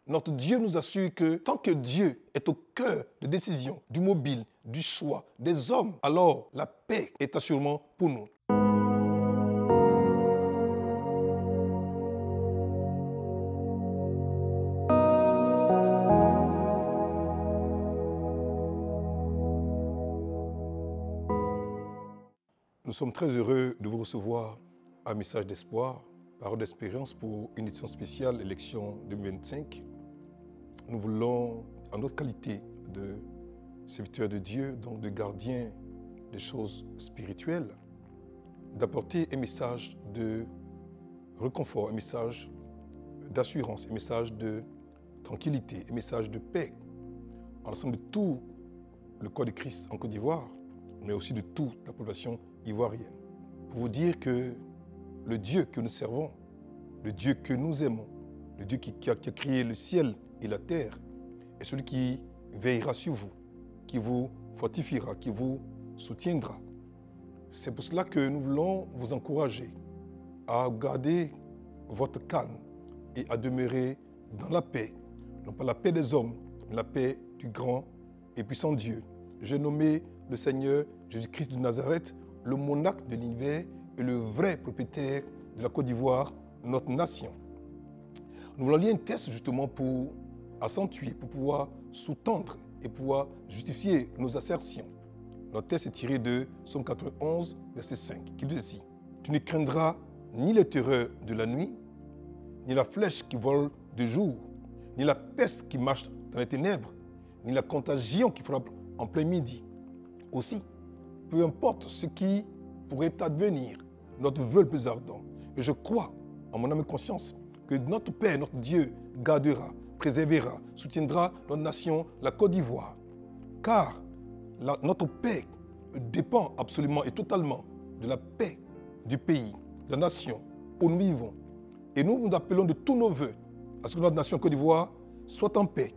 Notre Dieu nous assure que tant que Dieu est au cœur de décision, du mobile, du choix des hommes, alors la paix est assurément pour nous. Nous sommes très heureux de vous recevoir à un message d'espoir, parole d'espérance pour une édition spéciale élection 2025. Nous voulons, en notre qualité de serviteurs de Dieu, donc de gardiens des choses spirituelles, d'apporter un message de réconfort, un message d'assurance, un message de tranquillité, un message de paix à l'ensemble de tout le corps de Christ en Côte d'Ivoire, mais aussi de toute la population ivoirienne. Pour vous dire que le Dieu que nous servons, le Dieu que nous aimons, le Dieu qui a créé le ciel et la terre, est celui qui veillera sur vous, qui vous fortifiera, qui vous soutiendra. C'est pour cela que nous voulons vous encourager à garder votre calme et à demeurer dans la paix, non pas la paix des hommes, mais la paix du grand et puissant Dieu. J'ai nommé le Seigneur Jésus-Christ de Nazareth, le monarque de l'univers et le vrai propriétaire de la Côte d'Ivoire, notre nation. Nous voulons lire un texte justement pour accentuer, pour pouvoir sous-tendre et pouvoir justifier nos assertions. Notre texte est tiré de Psaume 91, verset 5, qui dit ceci. « Tu ne craindras ni les terreurs de la nuit, ni la flèche qui vole de jour, ni la peste qui marche dans les ténèbres, ni la contagion qui frappe en plein midi. Aussi, peu importe ce qui pourrait advenir, notre vœu le plus ardent. Et je crois, en mon âme et conscience, que notre Père, notre Dieu, gardera, préservera, soutiendra notre nation, la Côte d'Ivoire. Car notre paix dépend absolument et totalement de la paix du pays, de la nation où nous vivons. Et nous nous appelons de tous nos vœux à ce que notre nation Côte d'Ivoire soit en paix,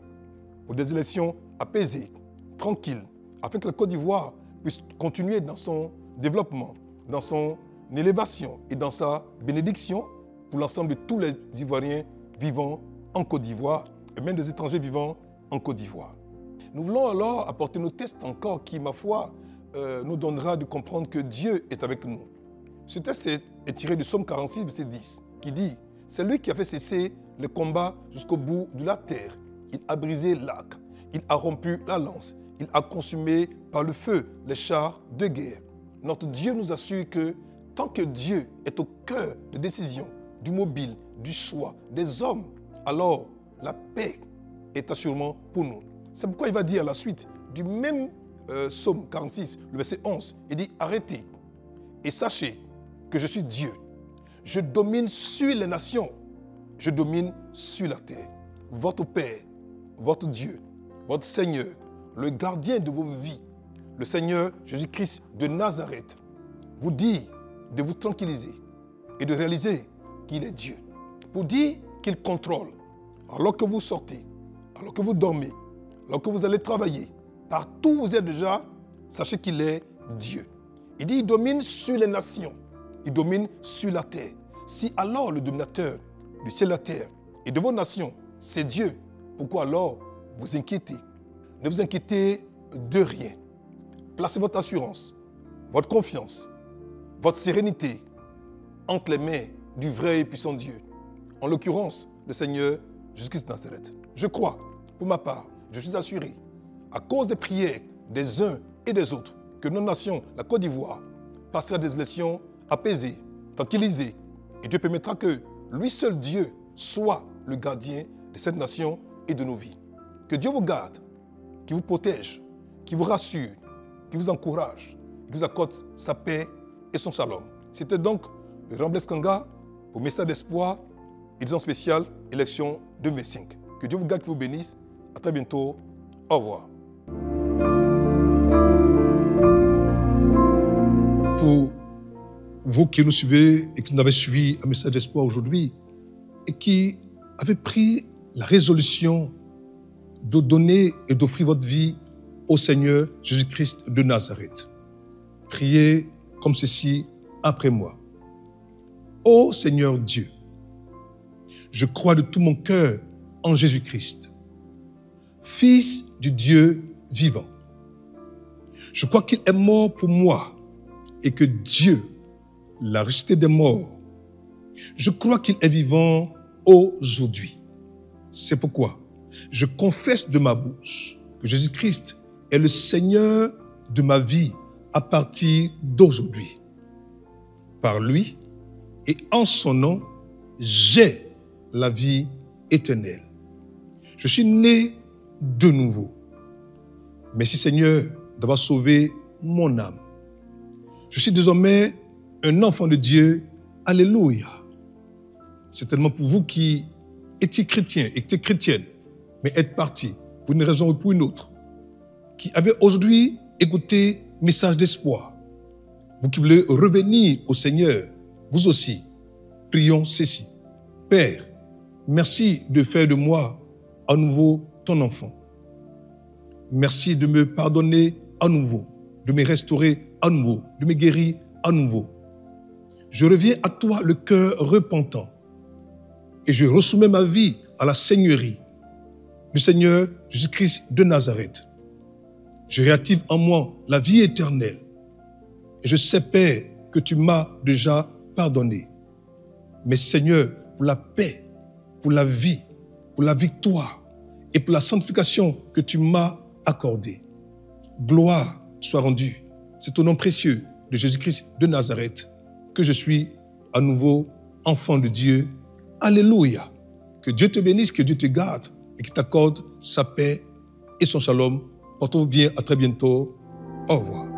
pour des élections apaisées, tranquilles, afin que la Côte d'Ivoire puisse continuer dans son développement, dans son élévation et dans sa bénédiction pour l'ensemble de tous les Ivoiriens vivant en Côte d'Ivoire et même des étrangers vivant en Côte d'Ivoire. Nous voulons alors apporter nos textes encore qui, ma foi, nous donnera de comprendre que Dieu est avec nous. Ce texte est tiré du Psaume 46, verset 10, qui dit « C'est lui qui a fait cesser le combat jusqu'au bout de la terre. Il a brisé l'arc, il a rompu la lance, il a consumé par le feu les chars de guerre. » Notre Dieu nous assure que tant que Dieu est au cœur de décision, du mobile, du choix des hommes, alors la paix est assurément pour nous. C'est pourquoi il va dire à la suite du même Psaume 46, le verset 11, il dit « Arrêtez et sachez que je suis Dieu. Je domine sur les nations, je domine sur la terre. Votre Père, votre Dieu, votre Seigneur, le gardien de vos vies, le Seigneur Jésus-Christ de Nazareth, vous dit de vous tranquilliser et de réaliser qu'il est Dieu. Vous dit qu'il contrôle. Alors que vous sortez, alors que vous dormez, alors que vous allez travailler, partout où vous êtes déjà, sachez qu'il est Dieu. Il dit qu'il domine sur les nations, il domine sur la terre. Si alors le dominateur du ciel et de la terre et de vos nations, c'est Dieu, pourquoi alors vous inquiétez? Ne vous inquiétez de rien. Placez votre assurance, votre confiance, votre sérénité entre les mains du vrai et puissant Dieu. En l'occurrence, le Seigneur Jésus-Christ de Nazareth. Je crois, pour ma part, je suis assuré, à cause des prières des uns et des autres, que notre nation, la Côte d'Ivoire, passera des élections apaisées, tranquillisées, et Dieu permettra que lui seul Dieu soit le gardien de cette nation et de nos vies. Que Dieu vous garde, qui vous protège, qui vous rassure, qui vous encourage, qui vous accorde sa paix et son shalom. C'était donc le Rambles Kanga pour Message d'Espoir, édition spéciale, élection 2005. Que Dieu vous garde, qui vous bénisse. À très bientôt. Au revoir. Pour vous qui nous suivez et qui nous avez suivi un Message d'Espoir aujourd'hui et qui avez pris la résolution de donner et d'offrir votre vie au Seigneur Jésus-Christ de Nazareth. Priez comme ceci après moi. Ô Seigneur Dieu, je crois de tout mon cœur en Jésus-Christ, Fils du Dieu vivant. Je crois qu'il est mort pour moi et que Dieu l'a ressuscité des morts. Je crois qu'il est vivant aujourd'hui. C'est pourquoi je confesse de ma bouche que Jésus-Christ est le Seigneur de ma vie à partir d'aujourd'hui. Par lui et en son nom, j'ai la vie éternelle. Je suis né de nouveau. Merci Seigneur d'avoir sauvé mon âme. Je suis désormais un enfant de Dieu. Alléluia. C'est tellement pour vous qui étiez chrétiens, étiez chrétiennes, mais êtes partis pour une raison ou pour une autre, qui avez aujourd'hui écouté message d'espoir. Vous qui voulez revenir au Seigneur, vous aussi, prions ceci. Père, merci de faire de moi à nouveau ton enfant. Merci de me pardonner à nouveau, de me restaurer à nouveau, de me guérir à nouveau. Je reviens à toi le cœur repentant et je ressoumets ma vie à la Seigneurie du Seigneur Jésus-Christ de Nazareth. Je réactive en moi la vie éternelle et je sais, Père, que tu m'as déjà pardonné. Mais Seigneur, pour la paix, pour la vie, pour la victoire et pour la sanctification que tu m'as accordée, gloire soit rendue. C'est au nom précieux de Jésus-Christ de Nazareth que je suis à nouveau enfant de Dieu. Alléluia. Que Dieu te bénisse, que Dieu te garde et qu'il t'accorde sa paix et son shalom. Portez-vous bien, à très bientôt. Au revoir.